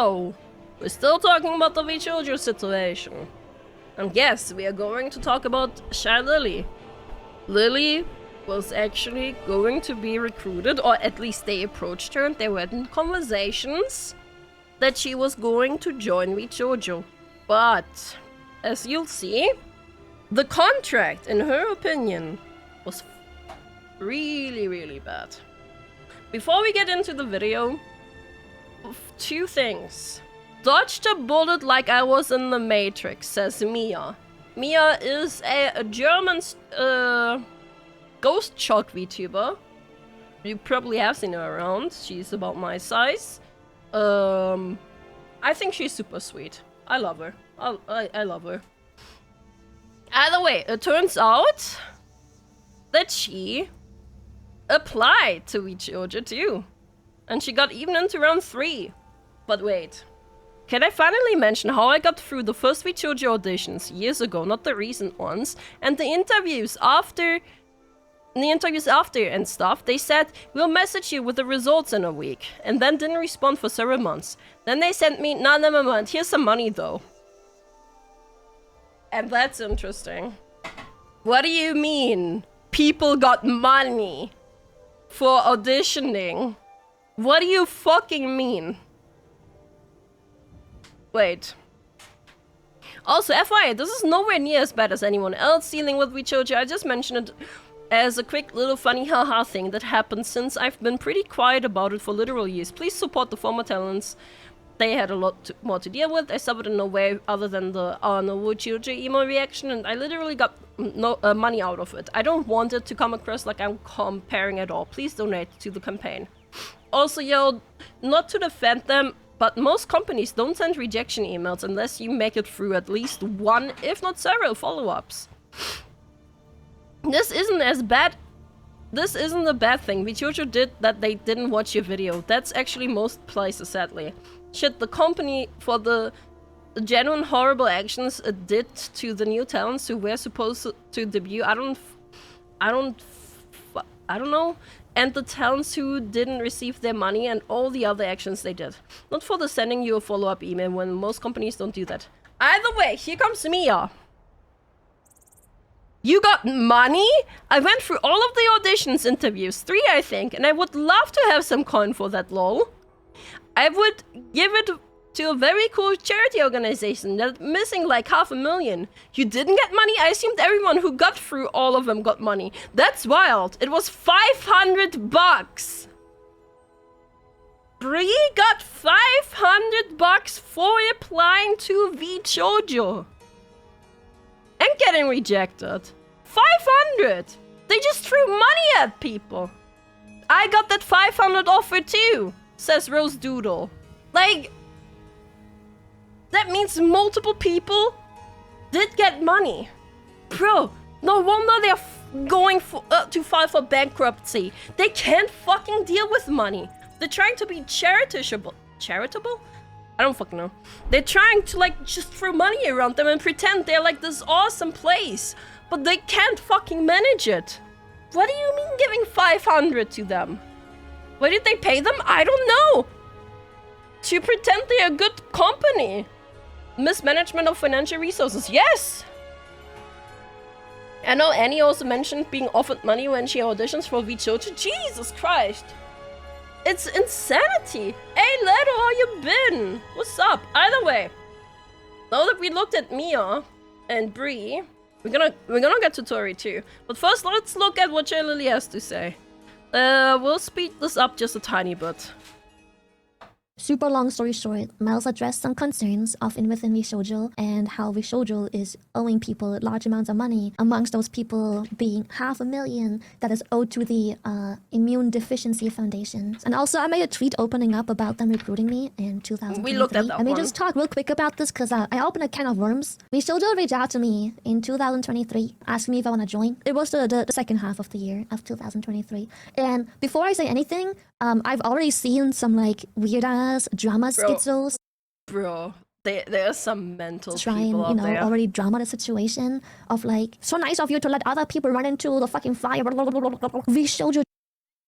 So, we're still talking about the Vshojo situation. And yes, we are going to talk about Shylily. Lily was actually going to be recruited, or at least they approached her and they were in conversations that she was going to join Vshojo. But, as you'll see, the contract, in her opinion, was really, really bad. Before we get into the video, two things. Dodged a bullet like I was in the Matrix, says Mia. Mia is a German ghost shot VTuber. You probably have seen her around. She's about my size. I think she's super sweet. I love her. I love her. Either way, it turns out that she applied to Vshojo too. And she got even into round 3. But wait. Can I finally mention how I got through the first Vshojo auditions years ago, not the recent ones, and the interviews after and stuff? They said, we'll message you with the results in a week, and then didn't respond for several months. Then they sent me, nah, never mind, here's some money though. And that's interesting. What do you mean? People got money for auditioning? What do you fucking mean? Wait. Also, FYI, this is nowhere near as bad as anyone else dealing with Vshojo. I just mentioned it as a quick little funny haha thing that happened since I've been pretty quiet about it for literal years. Please support the former talents. They had a lot more to deal with. I suffered in no way other than the no Vshojo emo reaction, and I literally got no money out of it. I don't want it to come across like I'm comparing at all. Please donate to the campaign. Also, yo, not to defend them, but most companies don't send rejection emails unless you make it through at least one, if not several, follow-ups. This isn't as bad. This isn't a bad thing. Vshojo did that they didn't watch your video. That's actually most places, sadly. Shit, the company for the genuine horrible actions it did to the new talents who were supposed to debut. I don't know. And the talents who didn't receive their money and all the other actions they did. Not for the sending you a follow-up email when most companies don't do that. Either way, here comes Mia. You got money? I went through all of the auditions interviews, 3 I think, and I would love to have some coin for that, lol. I would give it to a very cool charity organization that's missing like $500,000. You didn't get money? I assumed everyone who got through all of them got money. That's wild. It was $500. Bree got $500 for applying to Vshojo. And getting rejected. 500! They just threw money at people. I got that 500 offer too, says Rose Doodle. Like, that means multiple people did get money. Bro, no wonder they're going to file for bankruptcy. They can't fucking deal with money. They're trying to be charitable? I don't fucking know. They're trying to like just throw money around them and pretend they're like this awesome place. But they can't fucking manage it. What do you mean giving 500 to them? Why did they pay them? I don't know. To pretend they're a good company. Mismanagement of financial resources. Yes! I know Annie also mentioned being offered money when she auditions for Vshojo. Jesus Christ. It's insanity. Hey, Leto, how you been? What's up? Either way, now that we looked at Mia and Bree, we're gonna get to Tori too. But first, let's look at what Shylily has to say. We'll speed this up just a tiny bit. Super long story short, Miles addressed some concerns often within Vshojo and how Vshojo is owing people large amounts of money, amongst those people being $500,000 that is owed to the Immune Deficiency Foundation. And also, I made a tweet opening up about them recruiting me in 2023. We looked at that Let me one. just talk real quick about this because I opened a can of worms. Vshojo reached out to me in 2023, asking me if I want to join. It was the second half of the year of 2023. And before I say anything, I've already seen some like weird-ass drama schizos. Bro, there are some mental trying, people out you know, there. already drama the situation of like, so nice of you to let other people run into the fucking fire. Vshojo.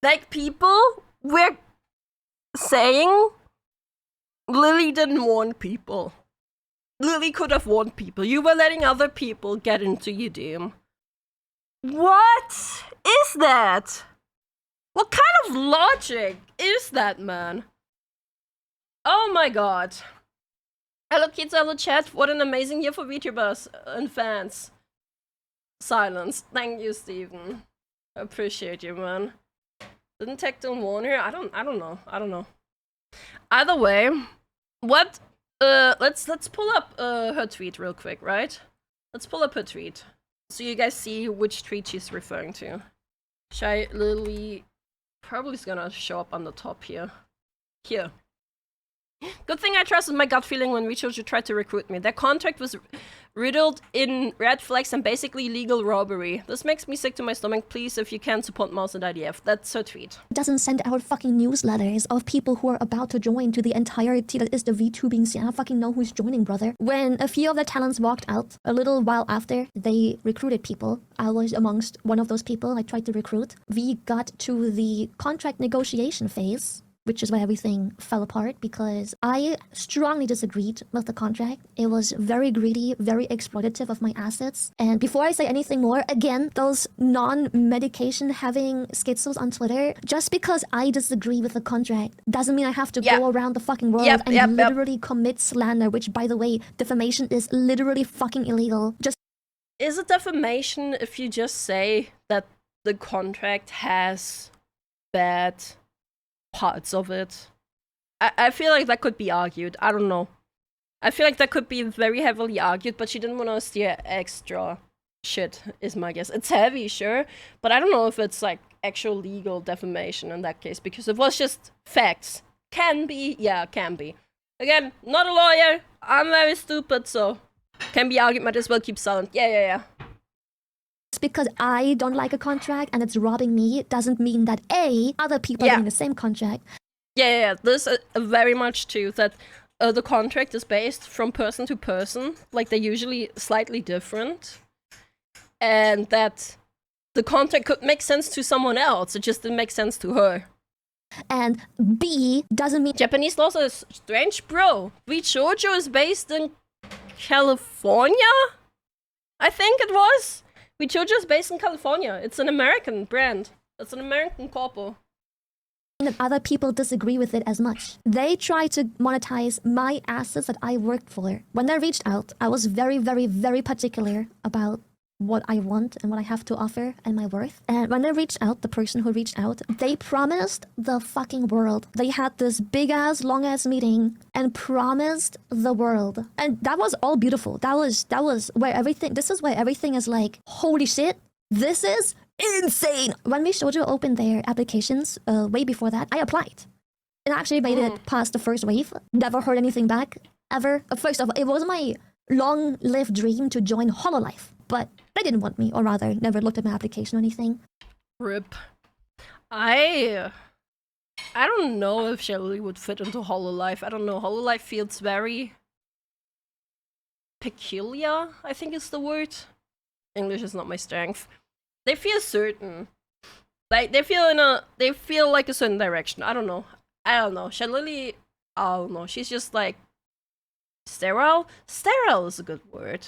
Like, people were saying Lily didn't warn people. Lily could have warned people. You were letting other people get into your doom. What is that? What kind of logic is that, man? Oh my god. Hello kids, hello chat. What an amazing year for VTubers and fans. Silence. Thank you, Steven. Appreciate you, man. Didn't Tecton warn her? I don't know. Either way, what let's pull up her tweet real quick, right? Let's pull up her tweet so you guys see which tweet she's referring to. Shylily probably is gonna show up on the top here. Here. Good thing I trusted my gut feeling when Vshojo tried to recruit me. Their contract was riddled in red flags and basically legal robbery. This makes me sick to my stomach. Please, if you can, support Mouse and IDF. That's her tweet. Doesn't send out fucking newsletters of people who are about to join to the entirety that is the VTubing scene. I don't fucking know who's joining, brother. When a few of the talents walked out, a little while after they recruited people, I was amongst one of those people I tried to recruit. We got to the contract negotiation phase, which is where everything fell apart because I strongly disagreed with the contract. It was very greedy, very exploitative of my assets. And before I say anything more, again, those non-medication having schizos on Twitter, just because I disagree with the contract doesn't mean I have to go around the fucking world and literally commit slander, which, by the way, defamation is literally fucking illegal. Is it defamation if you just say that the contract has bad parts of it? I feel like that could be argued. I don't know. I feel like that could be very heavily argued, but she didn't want to steer extra shit, is my guess. It's heavy, sure, but I don't know if it's like actual legal defamation in that case, because it was just facts. Can be, yeah, can be. Again, not a lawyer. I'm very stupid, so can be argued, might as well keep silent. Yeah. Just because I don't like a contract and it's robbing me doesn't mean that other people are getting the same contract. Yeah. There's very much too that the contract is based from person to person. Like, they're usually slightly different. And that the contract could make sense to someone else. It just didn't make sense to her. And B doesn't mean Japanese laws are strange, bro. Vshojo is based in California? I think it was. Vshojo is based in California. It's an American brand. It's an American corpo. That other people disagree with it as much. They try to monetize my assets that I worked for. When they reached out, I was very, very, very particular about what I want and what I have to offer and my worth. And when they reached out, the person who reached out, they promised the fucking world. They had this big ass, long ass meeting and promised the world. And that was all beautiful. That was where everything, this is where everything is like, holy shit, this is insane. When Vshojo opened their applications, way before that, I applied. And actually made it past the first wave. Never heard anything back, ever. First of all, it was my long-lived dream to join Hololive. But they didn't want me, or rather, never looked at my application or anything. RIP. I don't know if Shylily would fit into Hololive. I don't know. Hololive feels very peculiar, I think is the word. English is not my strength. They feel certain. Like, they feel like a certain direction. I don't know. Shylily, I don't know. She's just like sterile. Sterile is a good word.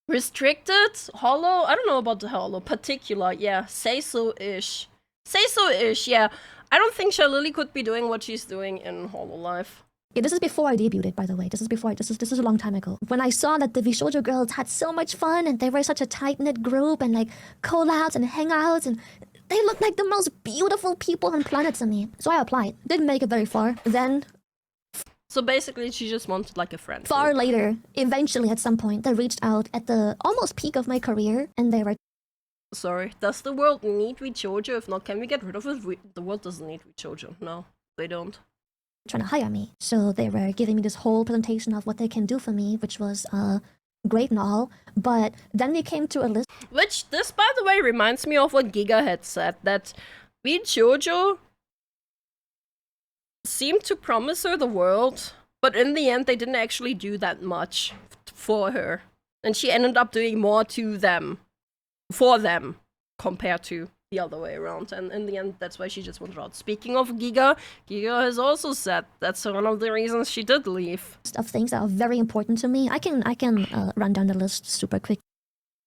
Restricted? Hollow? I don't know about the hollow. Particular, yeah. Say so-ish. Say so-ish, yeah. I don't think Shylily could be doing what she's doing in Hololive. Yeah, this is before I debuted, by the way. This is a long time ago. When I saw that the Vshojo girls had so much fun and they were such a tight-knit group and like collabs and hangouts and they looked like the most beautiful people on planet to me. So I applied. Didn't make it very far. Then so basically, she just wanted like a friend. Far later, eventually at some point, they reached out at the almost peak of my career, and they were... Sorry, does the world need Vshojo? If not, can we get rid of it? The world doesn't need Vshojo. No, they don't. Trying to hire me. So they were giving me this whole presentation of what they can do for me, which was great and all. But then we came to a list... Which, this, by the way, reminds me of what Giga had said, that Vshojo seemed to promise her the world, but in the end they didn't actually do that much for her. And she ended up doing more to them, for them, compared to the other way around, and in the end, that's why she just wanted out. Speaking of Giga, Giga has also said that's one of the reasons she did leave. Of things that are very important to me. I can run down the list super quick.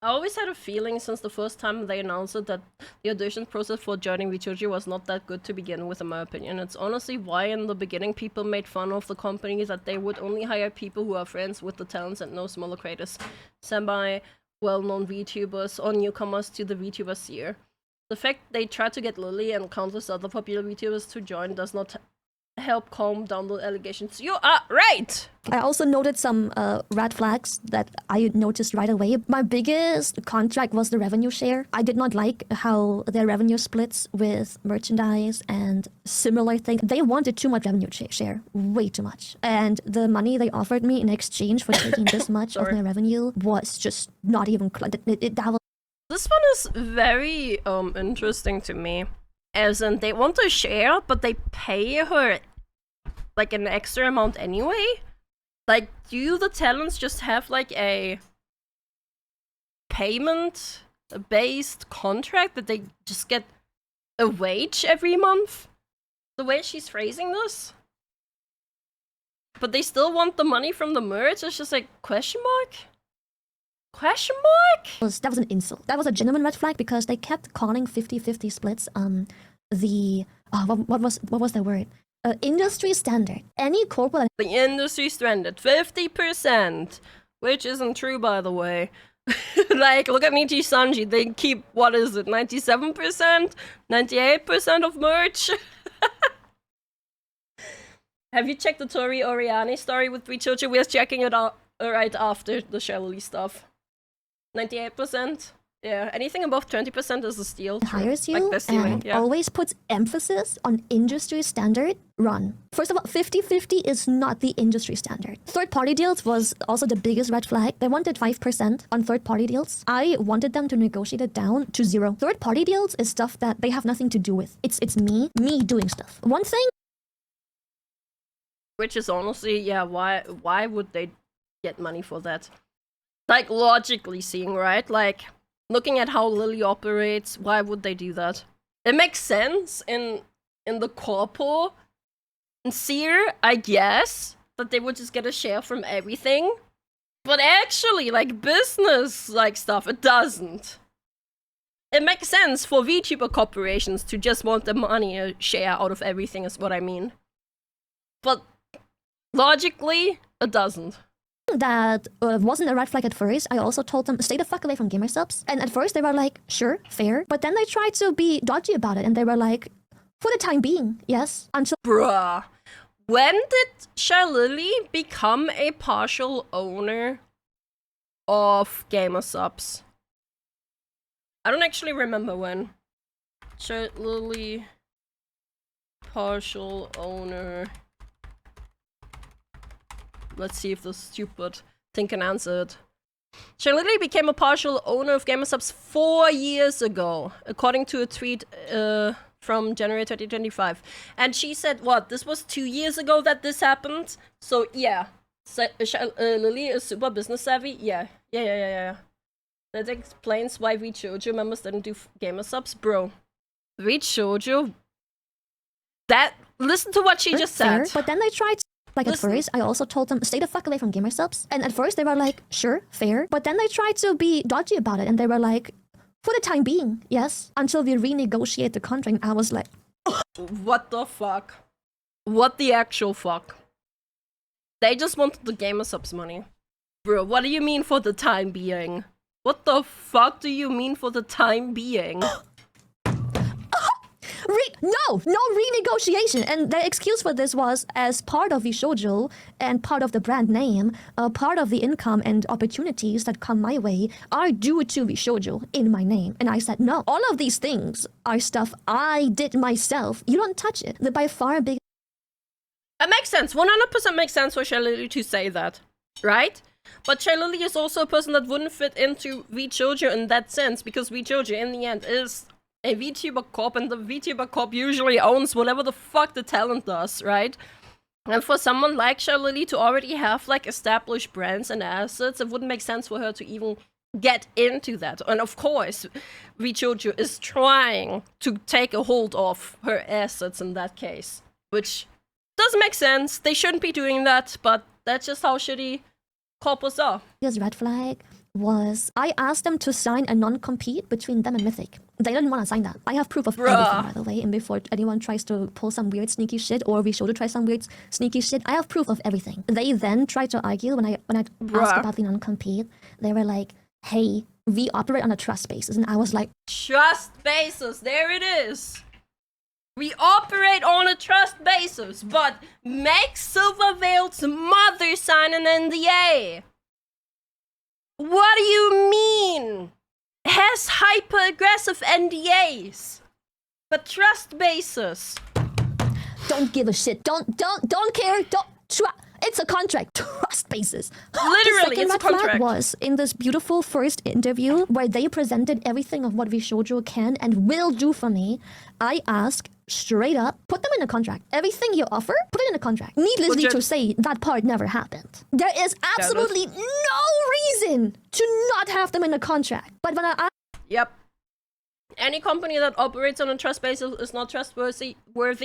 I always had a feeling since the first time they announced it that the audition process for joining Vshojo was not that good to begin with, in my opinion. It's honestly why in the beginning people made fun of the company that they would only hire people who are friends with the talents and know smaller creators, semi-well-known VTubers or newcomers to the VTuber sphere. The fact they tried to get Lily and countless other popular VTubers to join does not help calm down the allegations. You are right! I also noted some red flags that I noticed right away. My biggest contract was the revenue share. I did not like how their revenue splits with merchandise and similar things. They wanted too much revenue share, way too much. And the money they offered me in exchange for taking this much of their revenue was just not even close. This one is very interesting to me. As in, they want to share, but they pay her like an extra amount anyway? Like, do the talents just have like a payment-based contract that they just get a wage every month? The way she's phrasing this? But they still want the money from the merch? It's just like, question mark? Question mark? That was an insult. That was a genuine red flag because they kept calling 50-50 splits what was the word? Industry standard. Any corporate... The industry standard, 50%. Which isn't true, by the way. Like, look at Nichi Sanji. They keep, what is it, 97%? 98% of merch? Have you checked the ToriOriane story with Vshojo? We're checking it out right after the Shylily stuff. 98%? Yeah, anything above 20% is a steal. Hires you like and always puts emphasis on industry standard run. First of all, 50-50 is not the industry standard. Third-party deals was also the biggest red flag. They wanted 5% on third-party deals. I wanted them to negotiate it down to 0. Third-party deals is stuff that they have nothing to do with. It's me doing stuff. One thing... Which is honestly, yeah, why would they get money for that? Like, logically seeing, right? Like, looking at how Lily operates, why would they do that? It makes sense in the corpo sphere, I guess, that they would just get a share from everything. But actually, like, business, like, stuff, it doesn't. It makes sense for VTuber corporations to just want the money a share out of everything, is what I mean. But logically, it doesn't. That wasn't a red flag at first. I also told them, stay the fuck away from gamer subs. And at first they were like, sure, fair. But then they tried to be dodgy about it and they were like, for the time being, yes. Until... Bruh. When did Shylily become a partial owner of gamer subs? I don't actually remember when. Shylily partial owner. Let's see if the stupid thing can answer it. Shylily became a partial owner of GamerSubs 4 years ago, according to a tweet from January 2025. And she said, what, this was 2 years ago that this happened? So, yeah. Lily is super business savvy? Yeah. That explains why Vshojo members didn't do GamerSubs. Bro, Vshojo... Listen to what she just said. But then they tried... Like, at first, I also told them, stay the fuck away from gamer subs. And at first, they were like, sure, fair. But then they tried to be dodgy about it. And they were like, for the time being, yes. Until we renegotiate the contract. I was like... What the fuck? What the actual fuck? They just wanted the gamer subs money. Bro, what do you mean for the time being? What the fuck do you mean for the time being? No renegotiation. And the excuse for this was, as part of Vshojo and part of the brand name, part of the income and opportunities that come my way are due to Vshojo in my name. And I said, no, all of these things are stuff I did myself. You don't touch it. The by far big... It makes sense. 100% makes sense for Shylily to say that, right? But Shylily is also a person that wouldn't fit into Vshojo in that sense, because Vshojo in the end is a VTuber corp, and the VTuber corp usually owns whatever the fuck the talent does, right? And for someone like Shylily to already have, like, established brands and assets, it wouldn't make sense for her to even get into that. And of course, Vshojo is trying to take a hold of her assets in that case, which doesn't make sense. They shouldn't be doing that, but that's just how shitty corpos are. Biggest red flag was I asked them to sign a non-compete between them and Mythic. They didn't want to sign that. I have proof of everything, by the way, and before anyone tries to pull some weird sneaky shit or Vshojo tries some weird sneaky shit, I have proof of everything. They then tried to argue when I asked about the non-compete. They were like, hey, we operate on a trust basis. And I was like, trust basis, there it is. We operate on a trust basis, but make Silverveil's mother sign an NDA. What do you mean? Has hyper-aggressive NDAs, but trust basis. don't give a shit. Don't care. It's a contract. Trust basis. Literally, the it's a second red flag contract. was in this beautiful first interview where they presented everything of what Vshojo can and will do for me. I asked straight up, put them in a contract. Everything you offer, put it in a contract. Needlessly to say, that part never happened. There is absolutely no reason to not have them in a contract. But when I Yep. Any company that operates on a trust basis is not trustworthy.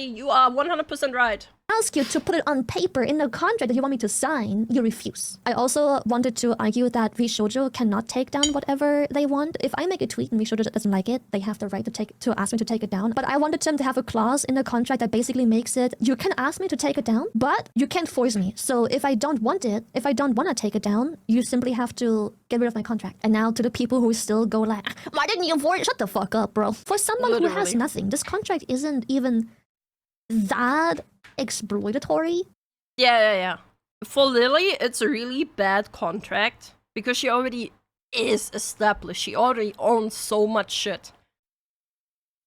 You are 100% right. ask you to put it on paper in the contract that you want me to sign, you refuse. I also wanted to argue that Vshojo cannot take down whatever they want. If I make a tweet and Vshojo doesn't like it, they have the right to ask me to take it down. But I wanted them to have a clause in the contract that basically makes it, you can ask me to take it down, but you can't force me. So if I don't want it, if I don't want to take it down, you simply have to get rid of my contract. And now to the people who still go like, why didn't you force? Shut the fuck up, bro. For someone who has Literally. nothing, this contract isn't even that exploitatory. Yeah. For Lily, it's a really bad contract because she already is established. She already owns so much shit.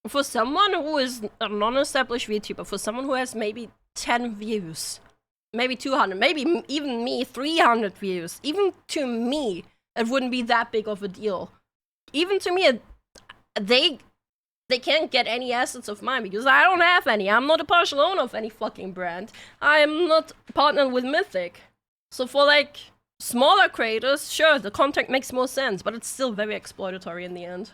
For someone who is a non-established VTuber, for someone who has maybe 10 views, maybe 200, maybe even me, 300 views, even to me, it wouldn't be that big of a deal. Even to me, they can't get any assets of mine because I don't have any. I'm not a partial owner of any fucking brand. I am not partnered with Mythic. So for like smaller creators, sure, the contract makes more sense, but it's still very exploitatory in the end.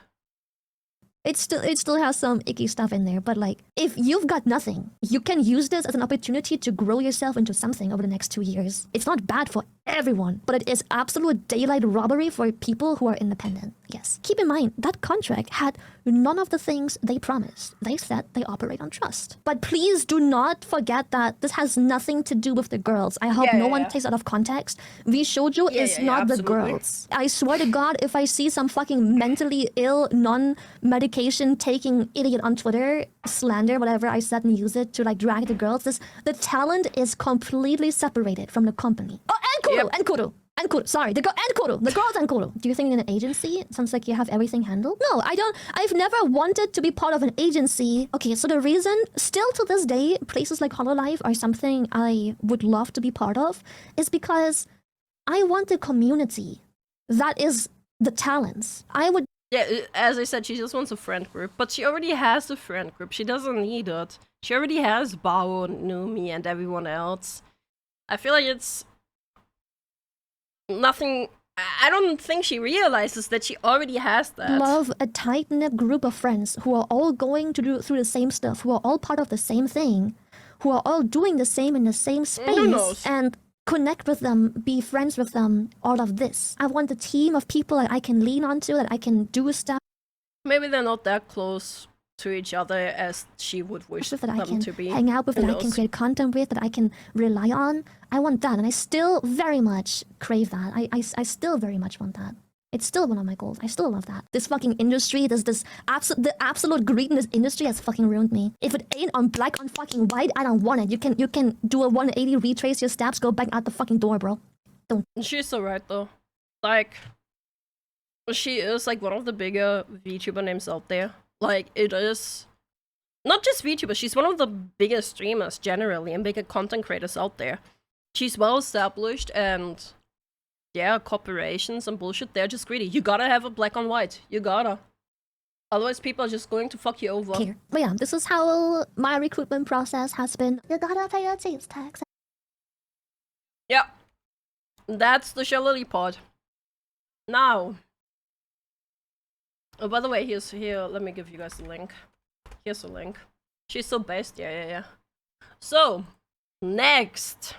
It still has some icky stuff in there, but like, if you've got nothing, you can use this as an opportunity to grow yourself into something over the next 2 years. It's not bad for everyone, but it is absolute daylight robbery for people who are independent. Yes. Keep in mind, that contract had none of the things they promised. They said they operate on trust. But please do not forget that this has nothing to do with the girls. I hope no one takes out of context. Vshojo is not the girls. I swear to God, if I see some fucking mentally ill, non-medication taking idiot on Twitter, slander whatever I said and use it to like drag the girls, the talent is completely separated from the company. Oh, and Kuru, and Kuru. And Kuru, sorry, the girls and Kuru. Do you think in an agency, it sounds like you have everything handled? No, I don't. I've never wanted to be part of an agency. Okay, so the reason, still to this day, places like Hololive are something I would love to be part of, is because I want a community that is the talents. Yeah, as I said, she just wants a friend group, but she already has a friend group. She doesn't need it. She already has Bao, Numi, and everyone else. I feel like it's nothing. I don't think she realizes that she already has that. Love a tight-knit group of friends who are all going to do through the same stuff, who are all part of the same thing, who are all doing the same in the same space, and connect with them, be friends with them, all of this. I want a team of people that I can lean onto, that I can do stuff. Maybe they're not that close to each other as she would wish that them I can to be. hang out with, that I can create content with, that I can rely on. I want that, and I still very much crave that. I still very much want that. It's still one of my goals. I still love that. This fucking industry, the absolute greed in this industry has fucking ruined me. If it ain't on black on fucking white, I don't want it. You can do a 180, retrace your steps, go back out the fucking door, bro. Don't. She's so right though. Like, she is like one of the bigger VTuber names out there. Like, it is not just VTuber, she's one of the biggest streamers generally and bigger content creators out there. She's well established, and yeah, corporations and bullshit, they're just greedy. You gotta have a black on white. You gotta. Otherwise, people are just going to fuck you over. Here. But yeah, this is how my recruitment process has been. You gotta pay your sales tax. Yeah. That's the Shylily pod. Now, Oh, by the way, here. Let me give you guys the link. Here's the link. She's so based. Yeah. So, next.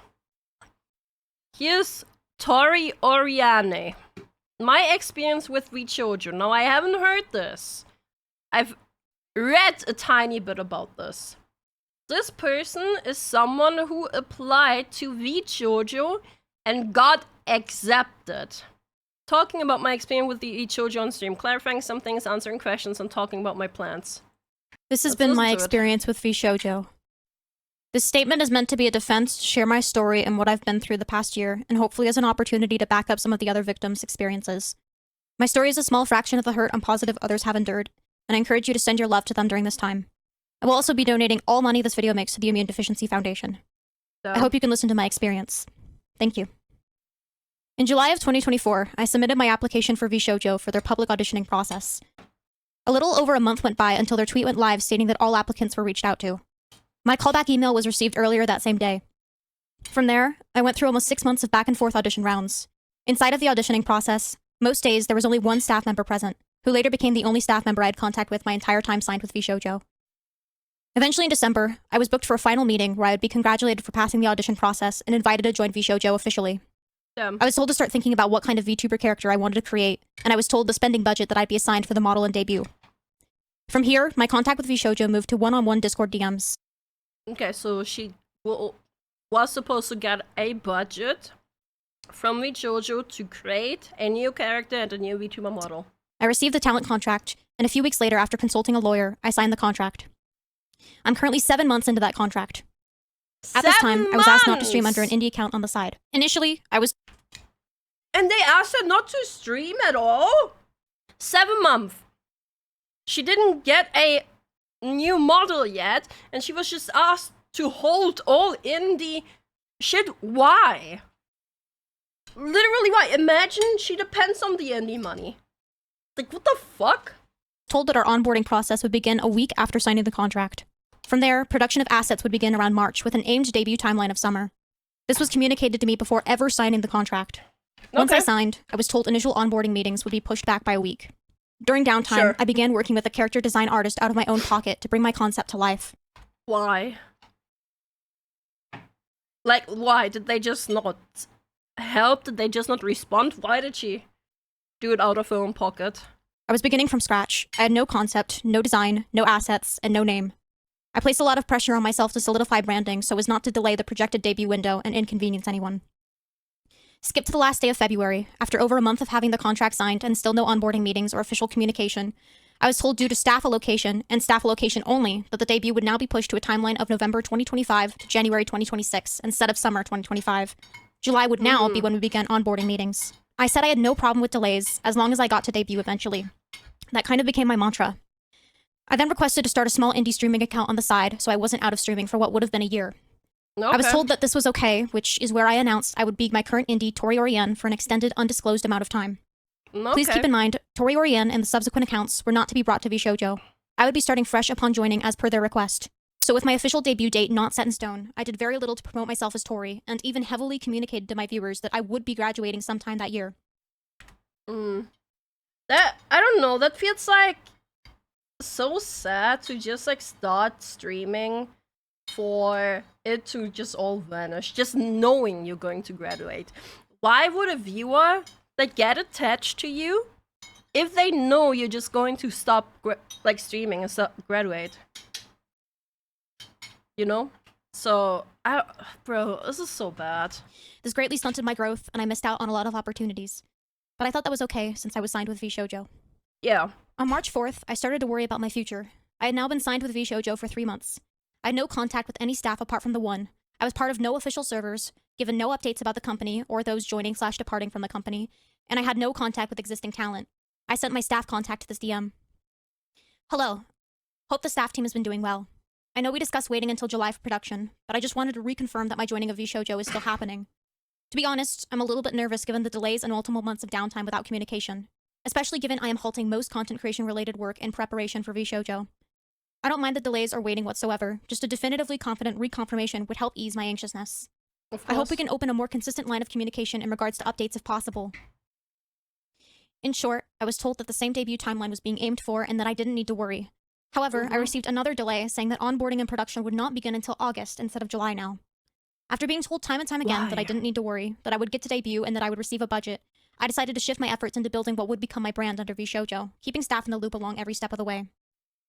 Here's ToriOriane. My experience with Vshojo. Now, I haven't heard this. I've read a tiny bit about this. This person is someone who applied to Vshojo and got accepted. Talking about my experience with the Vshojo on stream, clarifying some things, answering questions, and talking about my plans. This has been my experience with Vshojo. This statement is meant to be a defense to share my story and what I've been through the past year, and hopefully as an opportunity to back up some of the other victims' experiences. My story is a small fraction of the hurt I'm positive others have endured, and I encourage you to send your love to them during this time. I will also be donating all money this video makes to the Immune Deficiency Foundation. I hope you can listen to my experience. Thank you. In July of 2024, I submitted my application for Vshojo for their public auditioning process. A little over a month went by until their tweet went live stating that all applicants were reached out to. My callback email was received earlier that same day. From there, I went through almost 6 months of back and forth audition rounds. Inside of the auditioning process, most days there was only one staff member present, who later became the only staff member I had contact with my entire time signed with Vshojo. Eventually in December, I was booked for a final meeting where I would be congratulated for passing the audition process and invited to join Vshojo officially. I was told to start thinking about what kind of VTuber character I wanted to create, and I was told the spending budget that I'd be assigned for the model and debut. From here, my contact with Vshojo moved to one-on-one Discord DMs. Okay, so she was supposed to get a budget from Vshojo to create a new character and a new VTuber model. I received the talent contract, and a few weeks later, after consulting a lawyer, I signed the contract. I'm currently 7 months into that contract. At this time, I was asked not to stream under an indie account on the side. Initially, I was... And they asked her not to stream at all? 7 months. She didn't get a new model yet, and she was just asked to hold all indie shit. Why? Literally, why? Imagine she depends on the indie money. Like, what the fuck? Told that our onboarding process would begin a week after signing the contract. From there, production of assets would begin around March with an aimed debut timeline of summer. This was communicated to me before ever signing the contract. Once I signed, I was told initial onboarding meetings would be pushed back by a week. During downtime, I began working with a character design artist out of my own pocket to bring my concept to life. Why? Like, why? Did they just not help? Did they just not respond? Why did she do it out of her own pocket? I was beginning from scratch. I had no concept, no design, no assets, and no name. I placed a lot of pressure on myself to solidify branding so as not to delay the projected debut window and inconvenience anyone. Skip to the last day of February. After over a month of having the contract signed and still no onboarding meetings or official communication, I was told due to staff allocation, and staff allocation only, that the debut would now be pushed to a timeline of November 2025 to January 2026 instead of summer 2025. July would now be when we began onboarding meetings. I said I had no problem with delays as long as I got to debut eventually. That kind of became my mantra. I then requested to start a small indie streaming account on the side so I wasn't out of streaming for what would have been a year. I was told that this was okay, which is where I announced I would be my current indie ToriOriane for an extended, undisclosed amount of time. Please keep in mind, ToriOriane and the subsequent accounts were not to be brought to Vshojo. I would be starting fresh upon joining as per their request. So with my official debut date not set in stone, I did very little to promote myself as Tori, and even heavily communicated to my viewers that I would be graduating sometime that year. That, I don't know, that feels like so sad to just like start streaming for it to just all vanish, just knowing you're going to graduate. Why would a viewer like get attached to you if they know you're just going to stop like streaming and graduate? You know? So, bro, this is so bad. This greatly stunted my growth, and I missed out on a lot of opportunities. But I thought that was okay since I was signed with Vshojo. Yeah. On March 4th, I started to worry about my future. I had now been signed with Vshojo for 3 months. I had no contact with any staff apart from the one. I was part of no official servers, given no updates about the company or those joining/departing from the company, and I had no contact with existing talent. I sent my staff contact to this DM. Hello. Hope the staff team has been doing well. I know we discussed waiting until July for production, but I just wanted to reconfirm that my joining of Vshojo is still happening. To be honest, I'm a little bit nervous given the delays and multiple months of downtime without communication, especially given I am halting most content creation related work in preparation for Vshojo. I don't mind the delays or waiting whatsoever, just a definitively confident reconfirmation would help ease my anxiousness. I hope we can open a more consistent line of communication in regards to updates if possible. In short, I was told that the same debut timeline was being aimed for and that I didn't need to worry. However, I received another delay saying that onboarding and production would not begin until August instead of July now. After being told time and time again that I didn't need to worry, that I would get to debut and that I would receive a budget, I decided to shift my efforts into building what would become my brand under Vshojo, keeping staff in the loop along every step of the way.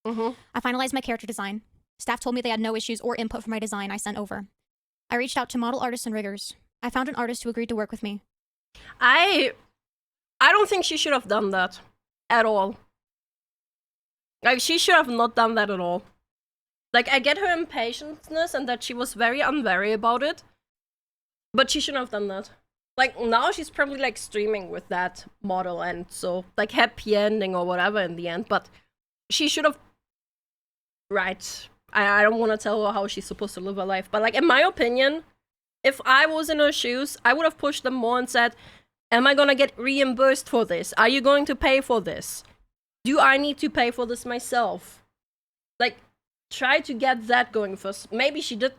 I finalized my character design. Staff told me they had no issues or input for my design I sent over. I reached out to model artists and riggers. I found an artist who agreed to work with me. I don't think she should have done that. At all. Like, she should have not done that at all. Like, I get her impatientness and that she was very unwary about it. But she shouldn't have done that. Like, now she's probably, like, streaming with that model and so, like, happy ending or whatever in the end. But she should have... Right. I don't want to tell her how she's supposed to live her life. But, like, in my opinion, if I was in her shoes, I would have pushed them more and said, am I gonna get reimbursed for this? Are you going to pay for this? Do I need to pay for this myself? Like, try to get that going first. Maybe she did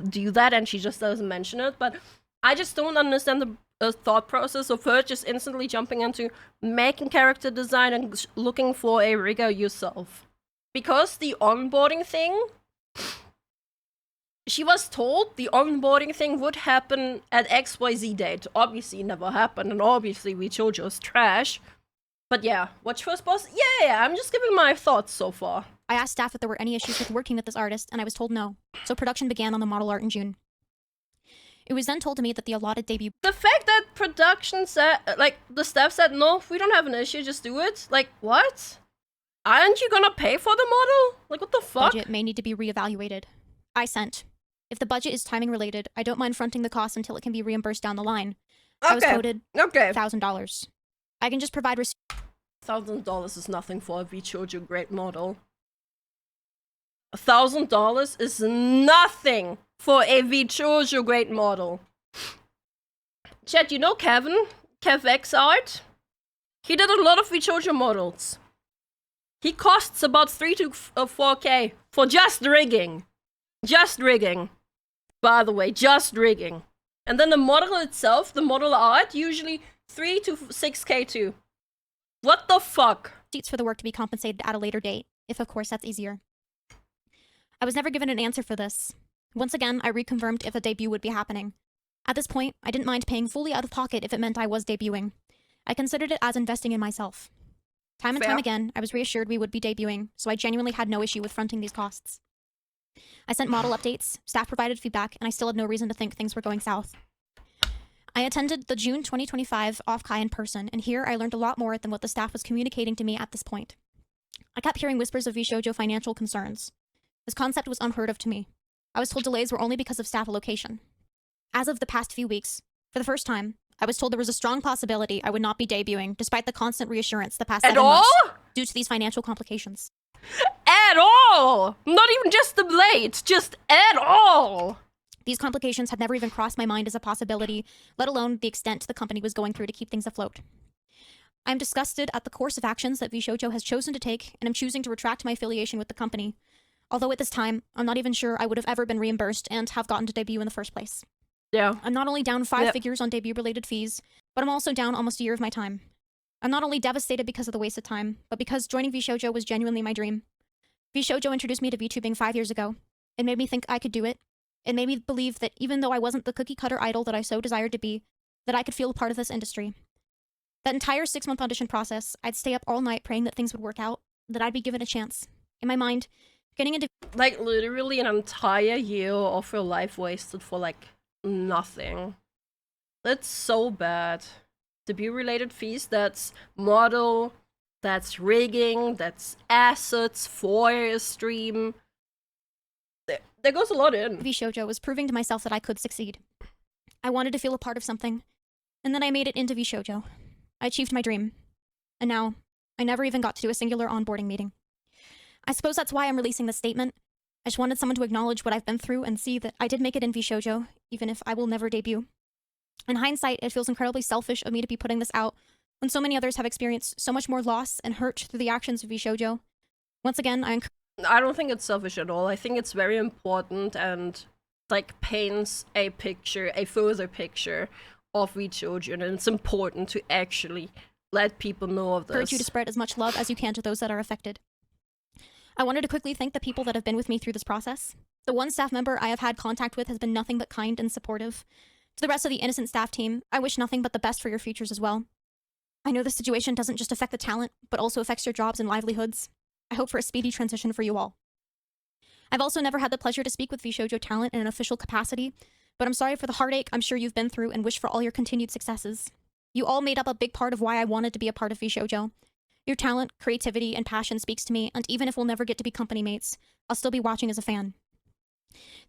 do that and she just doesn't mention it, but I just don't understand the thought process of her just instantly jumping into making character design and looking for a rigger yourself. Because the onboarding thing, she was told the onboarding thing would happen at XYZ date. Obviously, it never happened, and obviously, Vshojo's trash. But yeah, watch first boss. Yeah, I'm just giving my thoughts so far. I asked staff if there were any issues with working with this artist, and I was told no. So production began on the model art in June. It was then told to me that the allotted debut... The fact that production said, like, the staff said, no, we don't have an issue, just do it. Like, what? Aren't you gonna pay for the model? Like, what the fuck? Budget may need to be reevaluated. I sent. If the budget is timing related, I don't mind fronting the cost until it can be reimbursed down the line. I was quoted $1,000. I can just provide $1,000 is nothing for a Vshojo great model. $1,000 is nothing for a Vshojo great model. Chat, you know Kevin? KevX Art? He did a lot of Vshojo models. He costs about 3 to 4K for just rigging. Just rigging. By the way, just rigging. And then the model itself, the model art, usually 3 to 6K too. What the fuck? Receipts for the work to be compensated at a later date, if of course that's easier. I was never given an answer for this. Once again, I reconfirmed if a debut would be happening. At this point, I didn't mind paying fully out of pocket if it meant I was debuting. I considered it as investing in myself. Time and time again, I was reassured we would be debuting, so I genuinely had no issue with fronting these costs. I sent model updates, staff provided feedback, and I still had no reason to think things were going south. I attended the June 2025 off-Kai in person, and here I learned a lot more than what the staff was communicating to me at this point. I kept hearing whispers of Vshojo financial concerns. This concept was unheard of to me. I was told delays were only because of staff allocation. As of the past few weeks, for the first time, I was told there was a strong possibility I would not be debuting, despite the constant reassurance the past 7 months, due to these financial complications. At all! Not even just the blades, just at all! These complications had never even crossed my mind as a possibility, let alone the extent the company was going through to keep things afloat. I am disgusted at the course of actions that Vshojo has chosen to take, and am choosing to retract my affiliation with the company. Although at this time, I'm not even sure I would have ever been reimbursed and have gotten to debut in the first place. Yeah. I'm not only down 5 figures on debut-related fees, but I'm also down almost a year of my time. I'm not only devastated because of the wasted time, but because joining Vshojo was genuinely my dream. Vshojo introduced me to VTubing 5 years ago. It made me think I could do it. It made me believe that even though I wasn't the cookie-cutter idol that I so desired to be, that I could feel a part of this industry. That entire 6-month audition process, I'd stay up all night praying that things would work out, that I'd be given a chance. In my mind, getting into... Like, literally an entire year of your life wasted for, like, nothing. That's so bad. Debut-related fees, that's model, that's rigging, that's assets for a stream. There goes a lot in. Vshojo was proving to myself that I could succeed. I wanted to feel a part of something, and then I made it into Vshojo. I achieved my dream. And now, I never even got to do a singular onboarding meeting. I suppose that's why I'm releasing this statement. I just wanted someone to acknowledge what I've been through and see that I did make it in Vshojo, even if I will never debut. In hindsight, it feels incredibly selfish of me to be putting this out when so many others have experienced so much more loss and hurt through the actions of Vshojo. Once again, I don't think it's selfish at all. I think it's very important and, like, paints a picture, a further picture of Vshojo, and it's important to actually let people know of this. I encourage you to spread as much love as you can to those that are affected. I wanted to quickly thank the people that have been with me through this process. The one staff member I have had contact with has been nothing but kind and supportive. To the rest of the innocent staff team, I wish nothing but the best for your futures as well. I know this situation doesn't just affect the talent, but also affects your jobs and livelihoods. I hope for a speedy transition for you all. I've also never had the pleasure to speak with Vshojo talent in an official capacity, but I'm sorry for the heartache I'm sure you've been through and wish for all your continued successes. You all made up a big part of why I wanted to be a part of Vshojo. Your talent, creativity, and passion speaks to me, and even if we'll never get to be company mates, I'll still be watching as a fan.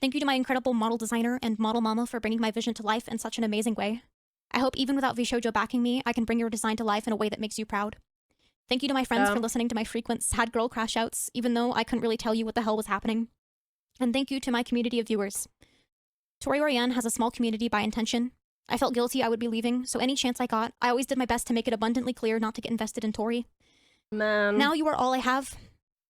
Thank you to my incredible model designer and model mama for bringing my vision to life in such an amazing way. I hope even without Vshojo backing me, I can bring your design to life in a way that makes you proud. Thank you to my friends for listening to my frequent sad girl crash outs, even though I couldn't really tell you what the hell was happening. And thank you to my community of viewers. ToriOriane has a small community by intention. I felt guilty I would be leaving, so any chance I got, I always did my best to make it abundantly clear not to get invested in Tori. Man. Now you are all I have.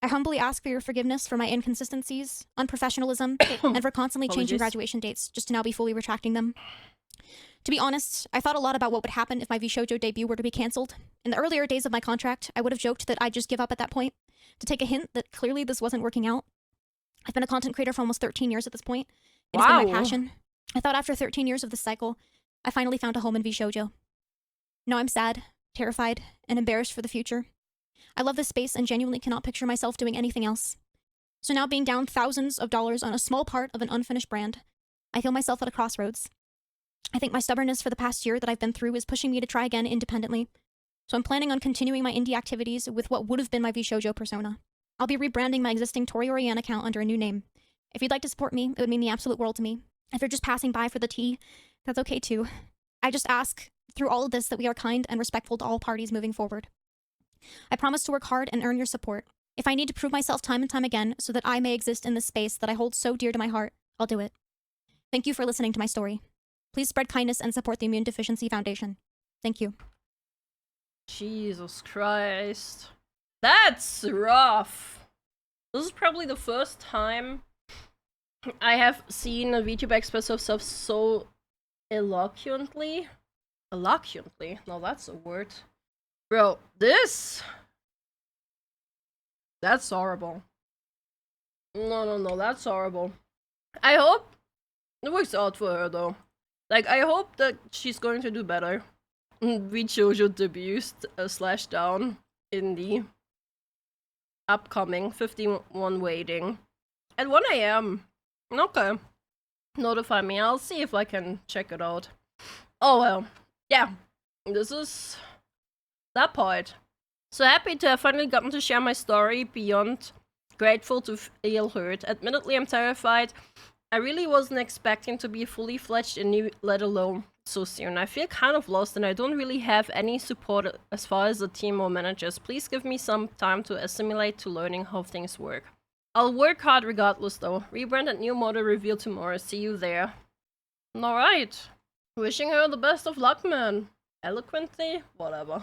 I humbly ask for your forgiveness for my inconsistencies, unprofessionalism, and for constantly changing graduation dates, just to now be fully retracting them. To be honest, I thought a lot about what would happen if my Vshojo debut were to be cancelled. In the earlier days of my contract, I would have joked that I'd just give up at that point, to take a hint that clearly this wasn't working out. I've been a content creator for almost 13 years at this point. It's been my passion. I thought after 13 years of this cycle, I finally found a home in Vshojo. Now I'm sad, terrified, and embarrassed for the future. I love this space and genuinely cannot picture myself doing anything else. So now being down thousands of dollars on a small part of an unfinished brand, I feel myself at a crossroads. I think my stubbornness for the past year that I've been through is pushing me to try again independently. So I'm planning on continuing my indie activities with what would have been my Vshojo persona. I'll be rebranding my existing ToriOriane account under a new name. If you'd like to support me, it would mean the absolute world to me. If you're just passing by for the tea, that's okay too. I just ask, through all of this, that we are kind and respectful to all parties moving forward. I promise to work hard and earn your support. If I need to prove myself time and time again so that I may exist in this space that I hold so dear to my heart, I'll do it. Thank you for listening to my story. Please spread kindness and support the Immune Deficiency Foundation. Thank you. Jesus Christ. That's rough. This is probably the first time I have seen a VTuber express herself so eloquently. Eloquently? No, that's a word. Bro, this... That's horrible. No, that's horrible. I hope it works out for her, though. Like, I hope that she's going to do better. Vshojo debuts slash down in the upcoming 51 waiting at 1 AM. Okay. Notify me. I'll see if I can check it out. Oh well. Yeah. This is that part. So happy to have finally gotten to share my story. Beyond grateful to feel heard. Admittedly, I'm terrified. I really wasn't expecting to be fully fledged indie, let alone so soon. I feel kind of lost and I don't really have any support as far as a team or managers. Please give me some time to assimilate to learning how things work. I'll work hard regardless though. Rebrand and new model reveal tomorrow. See you there. Alright. Wishing her the best of luck, man. Eloquently? Whatever.